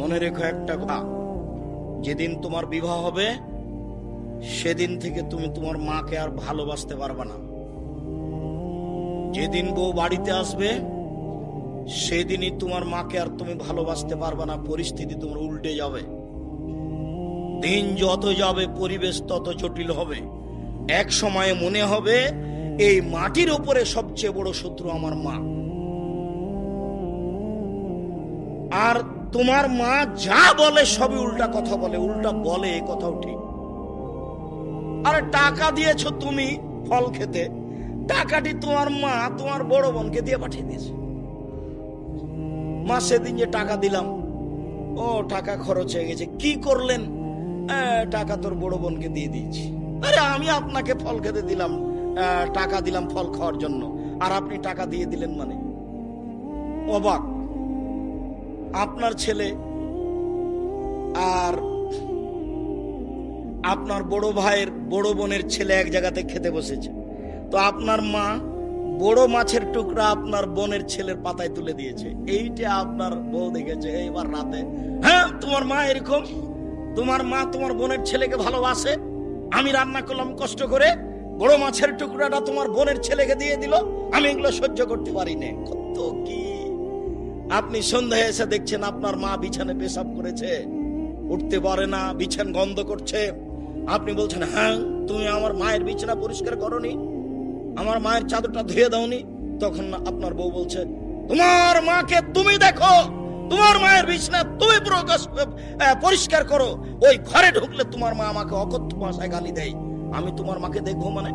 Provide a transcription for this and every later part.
মনে রেখো একটা কথা, যেদিন তোমার বিবাহ হবে সেদিন থেকে তুমি তোমার মাকে আর ভালোবাসতে পারবে না। যেদিন বউ বাড়িতে আসবে সেদিনই তোমার মাকে আর তুমি ভালোবাসতে পারবে না। পরিস্থিতি তোমার উল্টে যাবে। দিন যত যাবে পরিবেশ তত জটিল হবে। এক সময়ে মনে হবে এই মাটির উপরে সবচেয়ে বড় শত্রু আমার মা। আর তোমার মা যা বলে সবই উল্টা কথা বলে, উল্টা বলে, এ কথাও ঠিক। আরে টাকা দিয়েছো তুমি ফল খেতে, টাকাটি তোমার মা তোমার বড় বোনকে দিয়ে পাঠিয়ে দিয়েছে। মা সেদিন যে টাকা দিলাম, ও টাকা খরচ হয়ে গেছে, কি করলেন? টাকা তোর বড় বোনকে দিয়ে দিয়েছি। আরে আমি আপনাকে ফল খেতে দিলাম, টাকা দিলাম ফল খাওয়ার জন্য, আর আপনি টাকা দিয়ে দিলেন মানে? অবাক। আপনার ছেলে আর আপনার বড় ভাইয়ের বড় বোনের ছেলে এক জায়গাতে খেতে বসেছে, তো আপনার মা বড় মাছের টুকরা আপনার বোনের ছেলের পাতায় তুলে দিয়েছে। এইটা আপনার বউ দেখেছে এইবার রাতে, হ্যাঁ তোমার মা এরকম, তোমার মা তোমার বোনের ছেলেকে ভালোবাসে, আমি রান্না করলাম কষ্ট করে, বড় মাছের টুকরাটা তোমার বোনের ছেলেকে দিয়ে দিল, আমি এগুলো সহ্য করতে পারি না। কত কি! আপনি সন্ধ্যায় এসে দেখছেন আপনার মা বিছানে পেশাব করেছে, উঠতে পারে না, বিছান গন্ধ করছে। আপনি বলছেন, হ্যাঁ তুমি আমার মায়ের বিছানা পরিষ্কার করনি, আমার মায়ের চাদরটা ধুয়ে দাওনি। তখন আপনার বউ বলছে, তোমার মাকে তুমি দেখো, তোমার মায়ের বিছানা তুমি পরিষ্কার করো, ওই ঘরে ঢুকলে তোমার মা আমাকে অকথ্য ভাষায় গালি দেয়, আমি তোমার মাকে দেখবো মানে?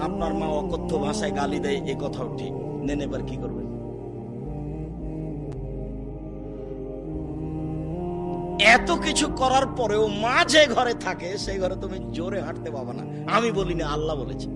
আপনার মা অকথ্য ভাষায় গালি দেয়, এ কথাও ঠিক। নেন এবার কি করবেন? এত কিছু করার পরেও মা যে ঘরে থাকে সেই ঘরে তুমি জোরে হাঁটতে পাবা না। আমি বলি না, আল্লাহ বলেছে।